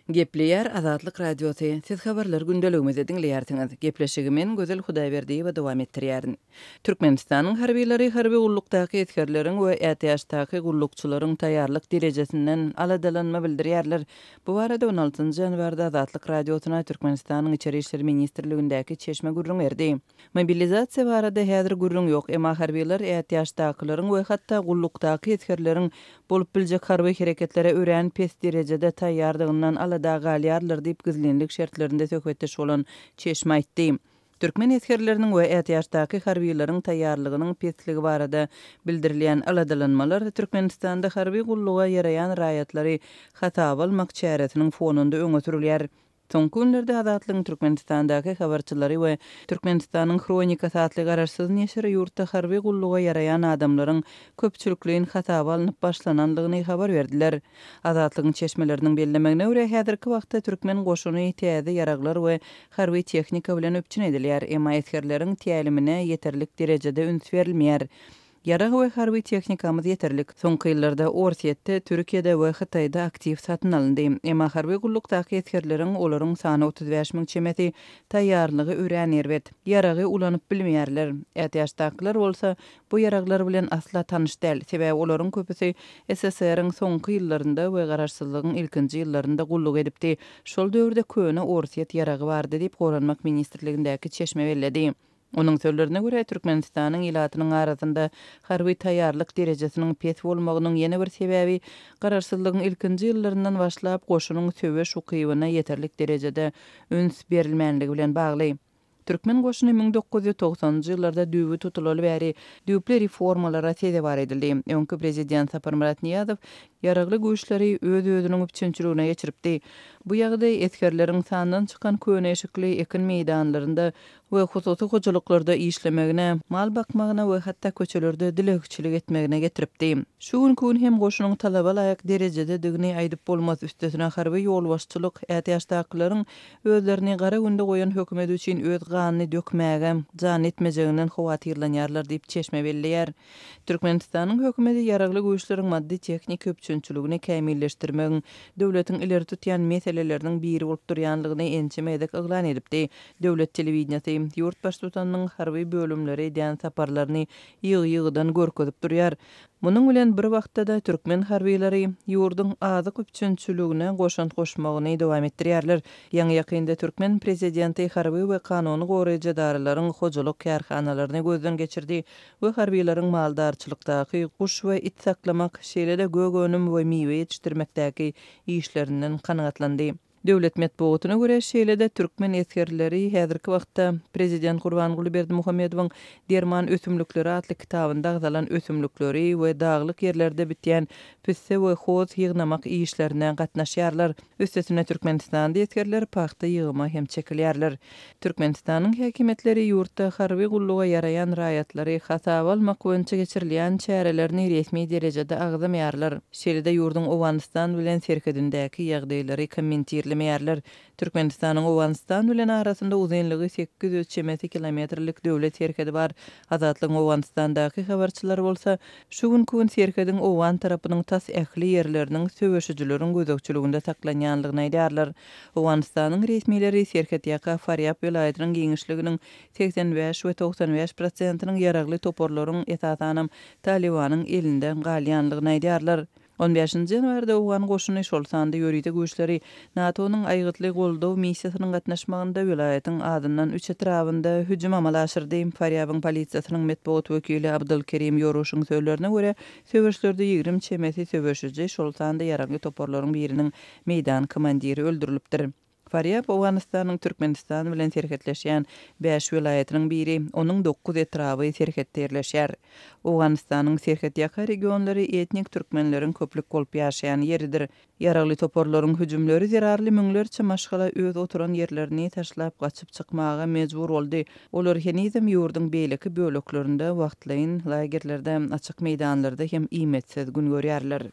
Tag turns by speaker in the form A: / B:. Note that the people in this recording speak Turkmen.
A: Gepleyer Azatlyk Radiosu. Siz habarlar gündeligimizi dinleýärsiňiz. Gepleşigimen Gözel Hudaýberdi we dowam etdirýärin. Türkmenistanyň harbiýleri harby gullukdaky etkerleriň we ätiýaşdaky gullukçylaryň taýýarlyk derejesinden aladalanma bildirýärler. Bu barada 16-njy ýanwarda Azatlyk Radiosuna Türkmenistanyň Içeri işleri ministrligindäki çeşme gurrun berdi. Mobilizasiýa barada häzir gurrun ýok, emma harbiýler ätiýaşdakylaryň we hatda gullukdaky etkerleriň bolup biljek harby hereketlere ören pes derejede taýýardygyndan alada galýarlar diýip gizlenlik şertlerinde söhbetdeş bolan çeşme aýtdy. Türkmen etkerleriniň we ätiýaşdaky harbiýleriň taýýarlygynyň pesligi barada bildirilýän aladalanmalar Türkmenistanda harby gulluga ýaraýan raýatlary hatap almak çäresiniň fonunda öňe sürilýär. Son günlerde Azatlygyň Türkmenistandaky habarçylary we Türkmenistanyň Kronika satly gararsyz neşri ýurtda harby gulluga ýaraýan adamlaryň köpçülikligiň hatap alınıp başlananlygyny habar berdiler. Azatlygyň çeşmeleriniň bellemegine görä häzirki wagtda türkmen goşuny täze ýaraglar we harby tehnika bilen öpçün edilýär, emma etkerleriň tälimine ýeterlik derejede üns berilmeýär. Yarag we harby tehnikamyz ýeterlik. Soňky ýyllarda Orsiýetde, Türkiýede we Hytaýda aktiw satyn alyndy. Emma harby gullukdaky etkerleriň olaryň sany 35 000 çemeti taýýarlygy öýränýär bet. Yaragy ulanyp bilmeýärler. Ätiýaşdakylar bolsa bu yaraglar bilen asla tanyş däl. Sebäbi olaryň köpüsi SSR-iň soňky ýyllarynda we garaşsyzlygyň ilkinji ýyllarynda gulluk edipdi. Şol döwürde köne Orsiýet yaragy bardy diýip Goranmak ministrligindäki çeşme belledi. Onun sözlerine göre Türkmenistanyň ilatynyň arasynda harby taýýarlyk derejesiniň pes bolmagynyň ýene bir sebäbi garaşsyzlygyň ilkinji ýyllaryndan başlap goşunyň söwüş ukybyna ýeterlik derejede üns berilmänligi bilen bagly. Türkmen goşuny 1990-njy ýyllarda düýbi tutulaly bäri düýpli reformalara sede bar edildi. Öňkü prezident Sapar Murat Niýazow ýaragly güýçleri öz-özüniň üçinçiligine geçiripdi. Bu ýagdaý etkerleriň sandan çykan köne eşikli ekin meýdanlarynda we hususy hojalyklarda işlemegine, mal bakmagyna we hatda köçelerde dilegçilik etmegine getiripdi. Şu gün hem goşunyň talaba laýyk derejede digini aýdyp bolmaz üstesine harby ýolbaşçylyk ätiýaşdakylaryň özlerini gara günde goýan hökümet üçin öz ganyny dökmäge jan etmejeginden howatyrlanýarlar diýip çeşme belleýär. Türkmenistanyň hökümeti ýaragly güýçleriň maddi tehnik köpçünçiligini kämilleşdirmegi döwletiň ileri tutýan meseleleriniň biri bolup durýanlygyny ençemedek eglan edipdi. Döwlet telewizionyny ýurt baş tutanyň harby bölümleri diýen saparlaryny ýygy-ýygydan görkezip durýar. Munyň bilen bir wagtda da türkmen harbiýleri ýurduň azy köpçünçiligine goşant goşmagyny dowam etdirýärler. Ýa-ni ýakynda türkmen prezidenti harby we kanuny goraýjy daralaryň hojalyk kärhanalaryny gözden geçirdi we harbiýleriň maldarçylykdaky guş we it saklamak, şeýle-de gögönüm we miwe ýetişdirmekdäki işlerinden kanagatlandy. Döwlet medeniýetine görä şeýle-de türkmen etkerleri häzirki wagtda prezident Gurbanguly Berdimuhammedowyň Derman ösümlikleri adly kitabynda gazalan ösümlikleri we daglyk ýerlerde bitýän püsse we hoz ýygnamak işlerinden gatnaşýarlar. Üstesine Türkmenistanda etkerler paxta ýygyma hem çekilýärler. Türkmenistanyň häkimetleri ýurtda harby gulluga ýaraýan raýatlary hasaba almak boýunça geçirilýän çärelerini resmi derejede agzamýarlar. Şeýle-de ýurdun Owganistan bilen serkedindäki ýagdaýlary kommentirlemýärler. Türkmenistanyň Owganistan bilen arasynda uzunlygy 800 kilometrlik döwlet serkedi bar. Azatlygyň Owganistandaky habarçylar bolsa, şu gün serkediň Owan tarapynyň tas ähli ýerleriniň söwüşçüleriň gözekçiliginde saklanýanlygyny aýdýarlar. Owganistanyň resmileri serket ýaka Faryab vilayatynyň giňişliginiň 85 we 95%-nyň ýaragly toporlaryň esasanam Talibanyň elinden galýanlygyny aýdýarlar. 15-nji ýanwarda Owgan goşuny şol sanda ýöride güýçleri NATO-nyň aýgytly goldaw missiýasynyň gatnaşmagynda vilayatyň adyndan 3 etrabynda hüjüm amalaşyrdy. Faryabyň polisiýasynyň medeniýet wekili Abdulkerim Ýoroşyň sözlerine görä, söwüşlerde 20 çemeti söwüşçi şol sanda ýaragly toporlaryň biriniň meýdan komandiri öldürilipdir. Faryab Owganistanyň Türkmenistan bilen serhetleşýän 5 vilayatynyň biri, onuň 9 etraby serhetde ýerleşýär. Owganistanyň serhet ýaka regionlary etnik türkmenleriň köplük bolup ýaşaýan ýeridir. Ýaragly toporlaryň hüjümleri zerarly müňlerçe maşgala öz oturan ýerlerini taşlap gaçyp çykmaga mejbur boldy. Olar henizem ýurduň beýleki böleklerinde wagtlaýyn lagerlerde, açyk meýdanlarda hem iýmetsiz gün görýärler.